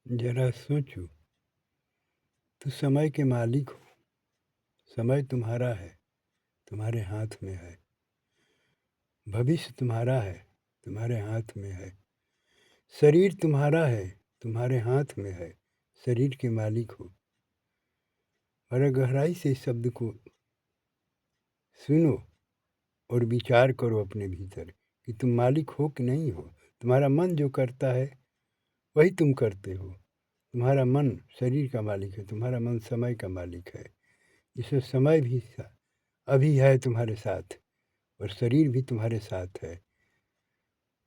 जरा सोचो, तो समय के मालिक हो। समय तुम्हारा है, तुम्हारे हाथ में है। भविष्य तुम्हारा है, तुम्हारे हाथ में है। शरीर तुम्हारा है, तुम्हारे हाथ में है। शरीर के मालिक हो। और गहराई से इस शब्द को सुनो और विचार करो अपने भीतर कि तुम मालिक हो कि नहीं हो। तुम्हारा मन जो करता है वही तुम करते हो। तुम्हारा मन शरीर का मालिक है, तुम्हारा मन समय का मालिक है। जिससे समय भी अभी है तुम्हारे साथ और शरीर भी तुम्हारे साथ है।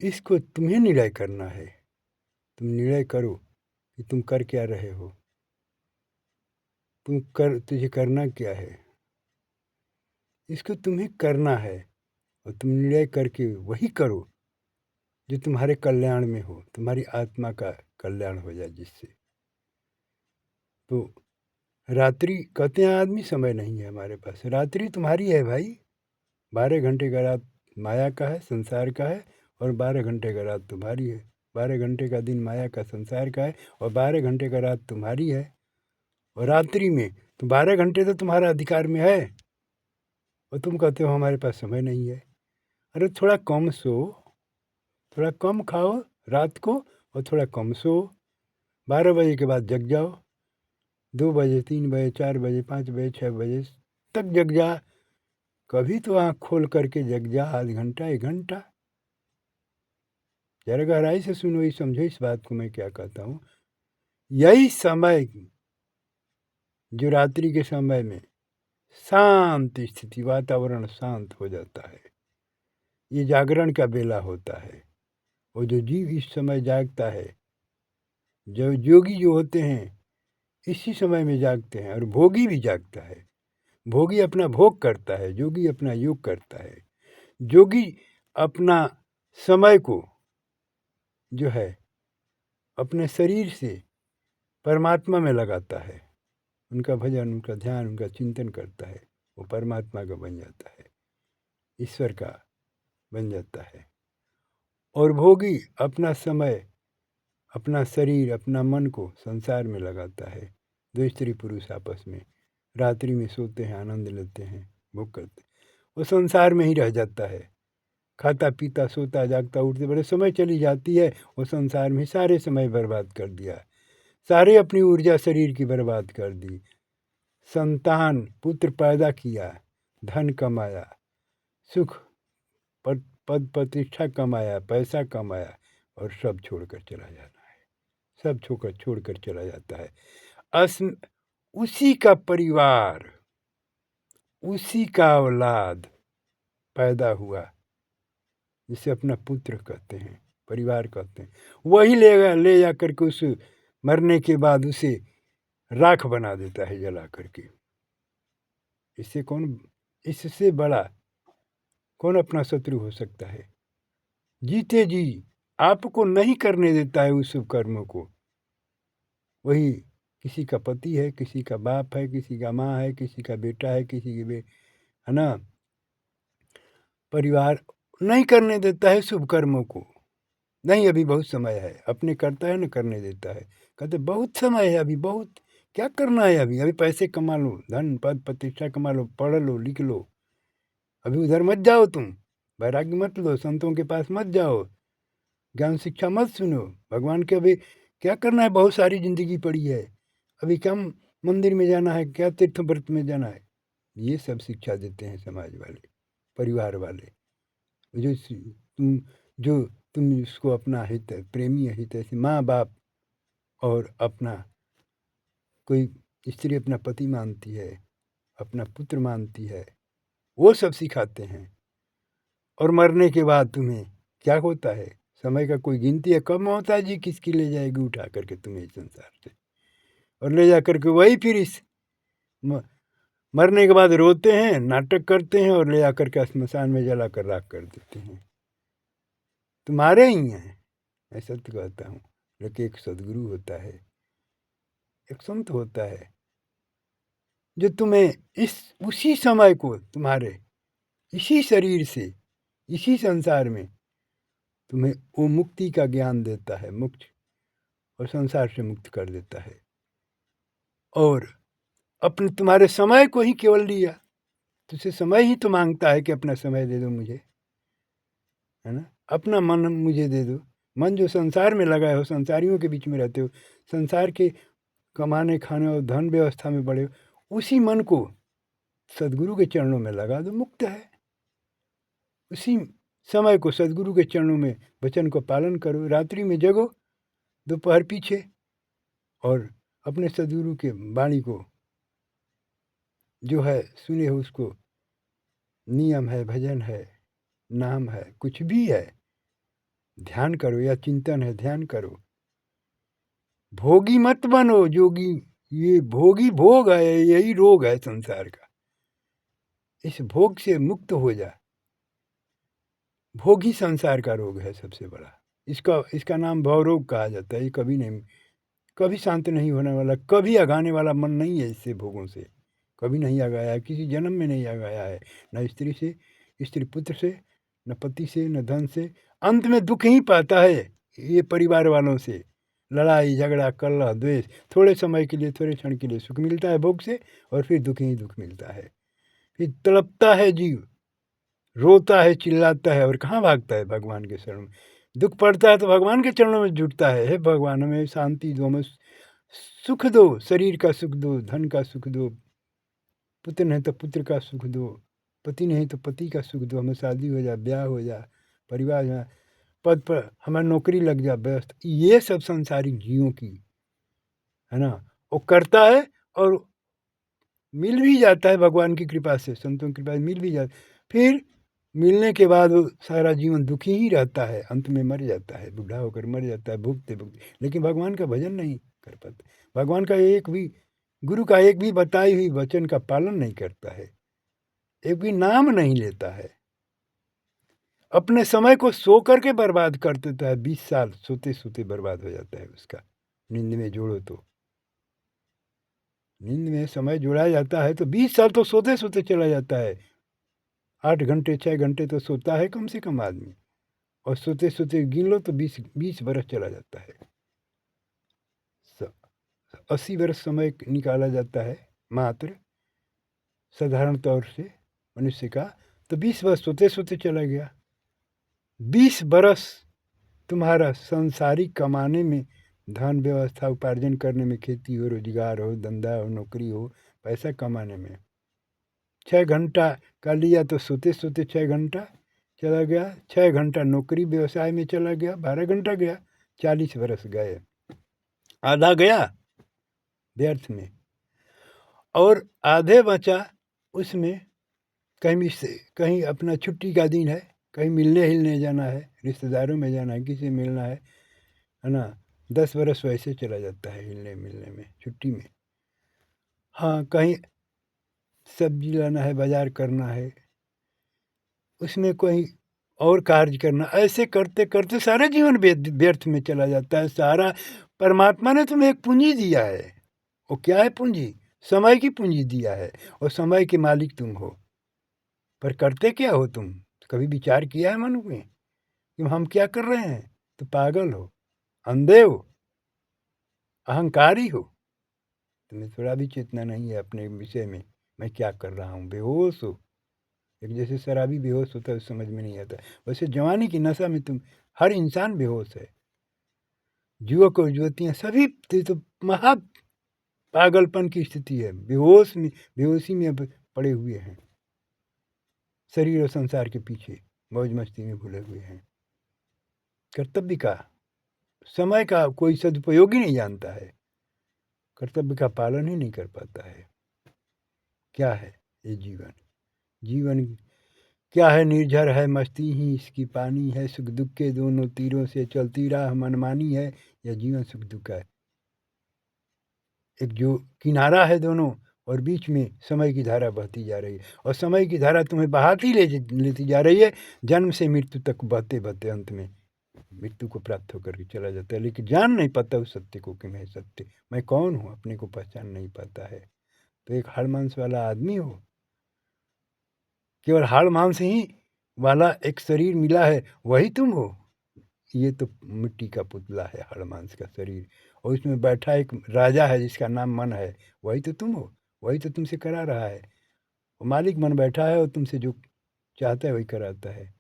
इसको तुम्हें निर्णय करना है। तुम निर्णय करो कि तुम कर क्या रहे हो। तुझे करना क्या है, इसको तुम्हें करना है। और तुम निर्णय करके वही करो जो तुम्हारे कल्याण में हो, तुम्हारी आत्मा का कल्याण हो जाए जिससे। तो रात्रि कहते हैं आदमी समय नहीं है हमारे पास। रात्रि तुम्हारी है भाई। 12 घंटे का रात माया का है, संसार का है। और 12 घंटे का रात तुम्हारी है। 12 घंटे का दिन माया का, संसार का है। और 12 घंटे का रात तुम्हारी है। और रात्रि में तो 12 घंटे तो तुम्हारा अधिकार में है। और तुम कहते हो हमारे पास समय नहीं है। अरे थोड़ा कम सो, थोड़ा कम खाओ रात को और थोड़ा कम सो। 12 बजे के बाद जग जाओ। 2 बजे, 3 बजे, 4 बजे, 5 बजे, 6 बजे तक जग जा। कभी तो आँख खोल करके जग जा, आध घंटा 1 घंटा। जरा गहराई से सुनो, ये समझो इस बात को मैं क्या कहता हूँ। यही समय जो रात्रि के समय में शांत स्थिति, वातावरण शांत हो जाता है, ये जागरण का बेला होता है। और जो जीव इस समय जागता है, जो योगी जो होते हैं इसी समय में जागते हैं। और भोगी भी जागता है। भोगी अपना भोग करता है, योगी अपना योग करता है। योगी अपना समय को जो है अपने शरीर से परमात्मा में लगाता है। उनका भजन, उनका ध्यान, उनका चिंतन करता है। वो परमात्मा का बन जाता है, ईश्वर का बन जाता है। और भोगी अपना समय, अपना शरीर, अपना मन को संसार में लगाता है। दो स्त्री पुरुष आपस में रात्रि में सोते हैं, आनंद लेते हैं, भोग करते हैं। वो संसार में ही रह जाता है। खाता पीता सोता जागता उठते बड़े समय चली जाती है। वो संसार में सारे समय बर्बाद कर दिया, सारे अपनी ऊर्जा शरीर की बर्बाद कर दी। संतान पुत्र पैदा किया, धन कमाया, सुख पद प्रतिष्ठा कमाया, पैसा कमाया और सब छोड़कर चला जाना है। सब छोड़कर चला जाता है। उसी का परिवार, उसी का औलाद पैदा हुआ, जिसे अपना पुत्र कहते हैं, परिवार कहते हैं। वही ले जा करके उस मरने के बाद उसे राख बना देता है जला करके। इससे बड़ा कौन अपना शत्रु हो सकता है। जीते जी आपको नहीं करने देता है उस कर्मों को। वही किसी का पति है, किसी का बाप है, किसी का माँ है, किसी का बेटा है, किसी की है ना, परिवार नहीं करने देता है शुभ कर्मों को। नहीं अभी बहुत समय है, अपने करता है न करने देता है। कहते बहुत समय है अभी, बहुत क्या करना है अभी। अभी पैसे कमा लो, धन पद प्रतिष्ठा कमा लो, पढ़ लो, लिख लो। अभी उधर मत जाओ, तुम वैराग्य मत लो, संतों के पास मत जाओ, ज्ञान शिक्षा मत सुनो। भगवान के अभी क्या करना है, बहुत सारी जिंदगी पड़ी है। अभी क्या मंदिर में जाना है, क्या तीर्थ व्रत में जाना है। ये सब शिक्षा देते हैं समाज वाले, परिवार वाले। जो तुम उसको अपना हित, प्रेमी हित, ऐसे माँ बाप और अपना कोई स्त्री अपना पति मानती है, अपना पुत्र मानती है, वो सब सिखाते हैं। और मरने के बाद तुम्हें क्या होता है, समय का कोई गिनती है, कब होता है जी किसकी ले जाएगी उठा करके तुम्हें इस संसार से। और ले जा करके वही फिर इस मरने के बाद रोते हैं, नाटक करते हैं और ले जाकर के श्मशान में जला कर राख कर देते हैं। तुम्हारे ही हैं, मैं सत्य कहता हूँ। लेकिन एक सदगुरु होता है, एक संत होता है, जो तुम्हें उसी समय को तुम्हारे इसी शरीर से, इसी संसार में तुम्हें वो मुक्ति का ज्ञान देता है, मुक्त। और संसार से मुक्त कर देता है। और अपने तुम्हारे समय को ही केवल लिया, तुझसे समय ही तो मांगता है कि अपना समय दे दो मुझे, है ना, अपना मन मुझे दे दो। मन जो संसार में लगा हो, संसारियों के बीच में रहते हो, संसार के कमाने खाने और धन व्यवस्था में बड़े हो, उसी मन को सदगुरु के चरणों में लगा दो, मुक्त है। उसी समय को सदगुरु के चरणों में वचन को पालन करो, रात्रि में जगो, दोपहर पीछे, और अपने सदगुरु के वाणी को जो है सुने हो, उसको नियम है, भजन है, नाम है, कुछ भी है, ध्यान करो, या चिंतन है, ध्यान करो। भोगी मत बनो जोगी, ये भोगी भोग है, यही रोग है संसार का। इस भोग से मुक्त हो जा। भोग ही संसार का रोग है सबसे बड़ा। इसका नाम भवरोग कहा जाता है। ये कभी शांत नहीं होने वाला, कभी आगाने वाला मन नहीं है इससे, भोगों से कभी नहीं आगाया है, किसी जन्म में नहीं आगाया है, न स्त्री से, स्त्री पुत्र से, न पति से, न धन से। अंत में दुख ही पाता है ये परिवार वालों से, लड़ाई झगड़ा कलह द्वेष। थोड़े समय के लिए, थोड़े क्षण के लिए सुख मिलता है भोग से, और फिर दुख ही दुख मिलता है। फिर तड़पता है जीव, रोता है, चिल्लाता है, और कहाँ भागता है भगवान के शरण में। दुख पड़ता है तो भगवान के चरणों में जुटता है, हे भगवान हमें शांति दो, हमें सुख दो, शरीर का सुख दो, धन का सुख दो, पुत्र नहीं तो पुत्र का सुख दो, पति नहीं तो पति का सुख दो, हमें शादी हो जा, ब्याह हो जा, परिवार हो जा, पद पर हमें नौकरी लग जा, व्यस्त। ये सब संसारिक जीवों की, है ना, वो करता है, और मिल भी जाता है भगवान की कृपा से, संतों की कृपा से मिल भी जाता है। फिर मिलने के बाद वो सारा जीवन दुखी ही रहता है, अंत में मर जाता है, बूढ़ा होकर मर जाता है, भुगते भुगते। लेकिन भगवान का भजन नहीं कर पाते, भगवान का एक भी, गुरु का एक भी बताई हुई वचन का पालन नहीं करता है, एक भी नाम नहीं लेता है, अपने समय को सो करके बर्बाद कर देता है। 20 साल सोते सोते बर्बाद हो जाता है उसका, नींद में जोड़ो तो, नींद में समय जोड़ा जाता है तो 20 साल तो सोते सोते चला जाता है। 8 घंटे 6 घंटे तो सोता है कम से कम आदमी, और सोते सोते गिन लो तो 20 बरस चला जाता है। 80 वर्ष समय निकाला जाता है मात्र साधारण तौर से मनुष्य का, तो 20 वर्ष सोते सोते चला गया। 20 बरस तुम्हारा संसारिक कमाने में, धन व्यवस्था उपार्जन करने में, खेती हो, रोजगार हो, धंधा हो, नौकरी हो, पैसा कमाने में 6 घंटा का लिया तो सोते सोते 6 घंटा चला गया, 6 घंटा नौकरी व्यवसाय में चला गया, 12 घंटा गया, 40 बरस गए, आधा गया व्यर्थ में, और आधे बचा उसमें कहीं अपना छुट्टी का दिन है, कहीं मिलने हिलने जाना है, रिश्तेदारों में जाना है, किसी मिलना है ना, 10 बरस वैसे चला जाता है हिलने मिलने में, छुट्टी में। हाँ, कहीं सब्जी लाना है, बाजार करना है, उसमें कोई और कार्य करना, ऐसे करते करते सारा जीवन व्यर्थ में चला जाता है सारा। परमात्मा ने तुम्हें एक पूंजी दिया है, वो क्या है पूंजी? समय की पूंजी दिया है, और समय के मालिक तुम हो, पर करते क्या हो तुम? कभी विचार किया है मन में कि हम क्या कर रहे हैं? तो पागल हो, अंधे हो, अहंकारी हो, तुम्हें थोड़ा भी चेतना नहीं है अपने विषय में, मैं क्या कर रहा हूँ, बेहोश हो। एक जैसे शराबी बेहोश होता है, समझ में नहीं आता, वैसे जवानी की नशा में तुम, हर इंसान बेहोश है, युवक और युवतियाँ सभी तो महा पागलपन की स्थिति है, बेहोशी में अब पड़े हुए हैं, शरीर और संसार के पीछे मौज मस्ती में भूले हुए हैं। कर्तव्य का, समय का कोई सदुपयोग ही नहीं जानता है, कर्तव्य का पालन ही नहीं कर पाता है। क्या है ये जीवन? जीवन क्या है? निर्झर है, मस्ती ही इसकी पानी है, सुख दुख के दोनों तीरों से चलती राह मनमानी है, यह जीवन सुख दुख है। एक जो किनारा है दोनों, और बीच में समय की धारा बहती जा रही है, और समय की धारा तुम्हें बहाती लेती जा रही है, जन्म से मृत्यु तक बहते बहते अंत में मृत्यु को प्राप्त होकर के चला जाता है। लेकिन जान नहीं पाता उस सत्य को कि मैं सत्य, मैं कौन हूँ, अपने को पहचान नहीं पाता है। तो एक हाड़ मांस वाला आदमी हो, केवल हाड़ मांस ही वाला एक शरीर मिला है, वही तुम हो, ये तो मिट्टी का पुतला है, हाड़ मांस का शरीर, और उसमें बैठा एक राजा है जिसका नाम मन है, वही तो तुम हो, वही तो तुमसे करा रहा है। वो मालिक मन बैठा है और तुमसे जो चाहता है वही कराता है।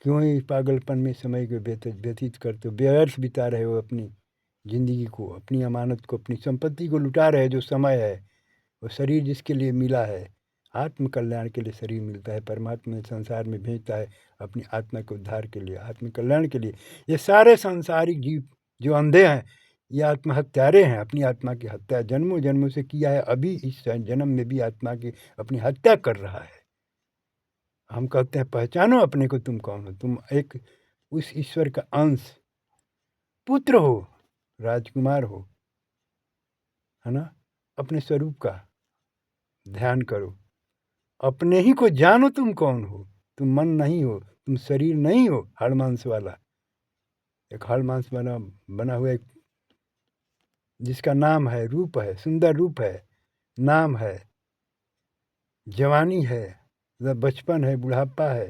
क्यों इस पागलपन में समय को व्यतीत करते हो, व्यर्थ बिता रहे हो अपनी ज़िंदगी को, अपनी अमानत को, अपनी संपत्ति को लुटा रहे हो जो समय है। वो शरीर जिसके लिए मिला है, आत्म कल्याण के लिए शरीर मिलता है, परमात्मा संसार में भेजता है अपनी आत्मा के उद्धार के लिए, आत्म कल्याण के लिए। ये सारे सांसारिक जीव जो अंधे हैं, ये आत्महत्यारे हैं, अपनी आत्मा की हत्या जन्मों जन्मों से किया है, अभी इस जन्म में भी आत्मा की अपनी हत्या कर रहा है। हम कहते हैं पहचानो अपने को, तुम कौन हो, तुम एक उस ईश्वर का अंश पुत्र हो, राजकुमार हो, है ना। अपने स्वरूप का ध्यान करो, अपने ही को जानो, तुम कौन हो। तुम मन नहीं हो, तुम शरीर नहीं हो हाड़ मांस वाला, एक हाड़ मांस वाला बना हुआ एक जिसका नाम है, रूप है, सुंदर रूप है, नाम है, जवानी है, बचपन है, बुढ़ापा है,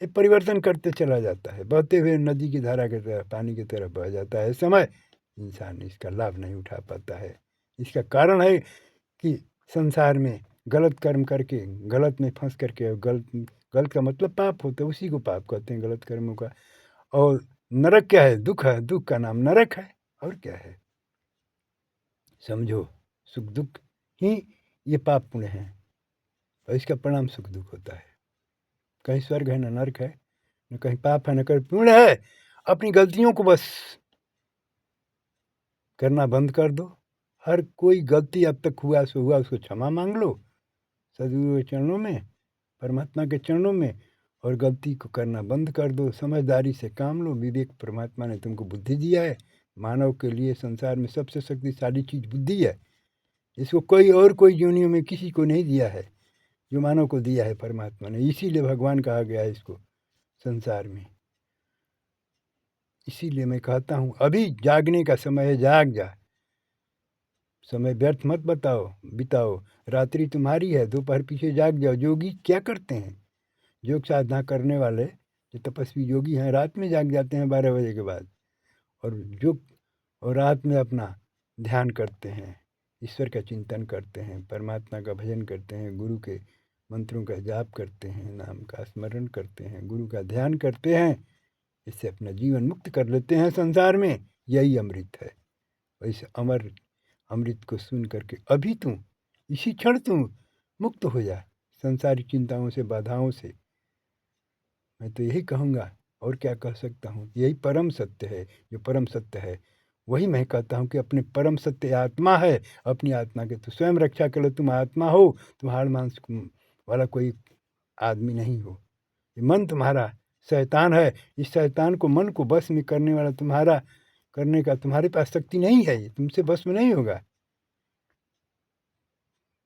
ये परिवर्तन करते चला जाता है, बहते हुए नदी की धारा की तरह, पानी की तरह बह जाता है समय। इंसान इसका लाभ नहीं उठा पाता है। इसका कारण है कि संसार में गलत कर्म करके, गलत में फंस करके, गलत का मतलब पाप होता है, उसी को पाप कहते हैं, गलत कर्मों का। और नरक क्या है? दुख है, दुख का नाम नरक है, और क्या है? समझो, सुख दुख ही ये पाप पुण्य है, और इसका परिणाम सुख दुख होता है। कहीं स्वर्ग है, न नरक है, न कहीं पाप है, न कहीं पुण्य है। अपनी गलतियों को बस करना बंद कर दो। हर कोई गलती अब तक हुआ सो हुआ, उसको क्षमा मांग लो सदगुरु के चरणों में, परमात्मा के चरणों में, और गलती को करना बंद कर दो। समझदारी से काम लो। विवेक परमात्मा ने तुमको बुद्धि दिया है। मानव के लिए संसार में सबसे शक्तिशाली चीज़ बुद्धि है। इसको कोई और कोई योनियों में किसी को नहीं दिया है, जो मानव को दिया है परमात्मा ने। इसीलिए भगवान कहा गया है इसको संसार में। इसीलिए मैं कहता हूँ अभी जागने का समय है, जाग जा। समय व्यर्थ मत बिताओ। रात्रि तुम्हारी है, दोपहर पीछे जाग जाओ। योगी क्या करते हैं? योग साधना करने वाले जो तपस्वी योगी हैं, रात में जाग जाते हैं 12 बजे के बाद, और योग और रात में अपना ध्यान करते हैं, ईश्वर का चिंतन करते हैं, परमात्मा का भजन करते हैं, गुरु के मंत्रों का जाप करते हैं, नाम का स्मरण करते हैं, गुरु का ध्यान करते हैं। इससे अपना जीवन मुक्त कर लेते हैं संसार में। यही अमृत है। वैसे अमृत को सुन करके अभी तुम इसी क्षण तुम मुक्त हो जा संसारी चिंताओं से, बाधाओं से। मैं तो यही कहूँगा, और क्या कह सकता हूँ। यही परम सत्य है। जो परम सत्य है वही मैं कहता हूँ कि अपने परम सत्य आत्मा है। अपनी आत्मा के तो स्वयं रक्षा कर लो। तुम आत्मा हो, तुम हाड़ मांस वाला कोई आदमी नहीं हो। ये मन तुम्हारा शैतान है। इस शैतान को, मन को बस में करने वाला तुम्हारा, करने का तुम्हारे पास शक्ति नहीं है। ये तुमसे बस में नहीं होगा।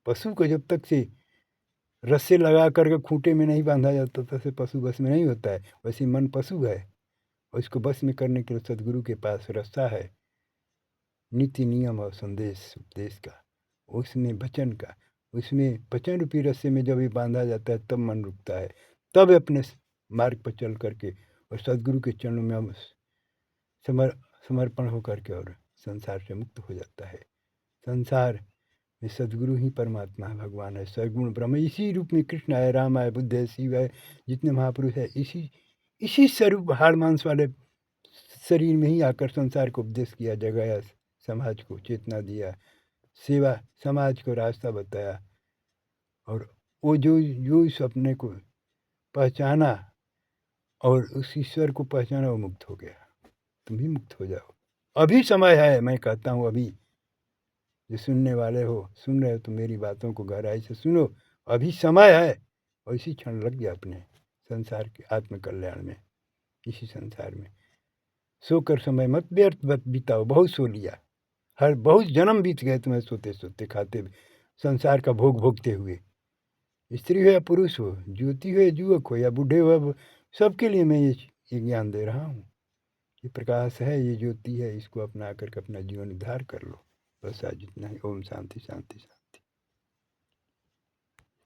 पशु को जब तक से रस्से लगा करके खूंटे में नहीं बांधा जाता, तब से पशु बस में नहीं होता है। वैसे मन पशु है, और इसको बस में करने के लिए सदगुरु के पास रास्ता है, नीति नियम और संदेश उपदेश का, उसमें वचन का। उसमें वचन रूपी रस्से में जब ये बांधा जाता है, तब मन रुकता है। तब अपने मार्ग पर चल करके और सदगुरु के चरणों में हम समर्पण होकर के और संसार से मुक्त हो जाता है। संसार में सदगुरु ही परमात्मा है, भगवान है, सर्वगुण ब्रह्म। इसी रूप में कृष्ण है, राम है, बुद्ध है, शिव है, जितने महापुरुष है, इसी स्वरूप हाड़ मांस वाले शरीर में ही आकर संसार को उपदेश किया, जगाया, समाज को चेतना दिया, सेवा, समाज को रास्ता बताया। और वो जो इस अपने को पहचाना और उस ईश्वर को पहचाना, वो मुक्त हो गया। तुम भी मुक्त हो जाओ। अभी समय है, मैं कहता हूँ अभी। जो सुनने वाले हो, सुन रहे हो तो मेरी बातों को गहराई से सुनो। अभी समय है, और इसी क्षण लग गया अपने संसार के आत्म कल्याण में। इसी संसार में सोकर समय मत व्यर्थ बिताओ। बहुत सो लिया, बहुत जन्म बीत गए तुम्हें सोते सोते, खाते संसार का भोग भोगते हुए। स्त्री हो या पुरुष हो, ज्योति हो या युवक हो या बूढ़े हो, सबके लिए मैं ये ज्ञान दे रहा हूँ। ये प्रकाश है, ये ज्योति है, इसको अपना करके अपना जीवन उद्धार कर लो। बस आज इतना ही। ओम शांति शांति शांति।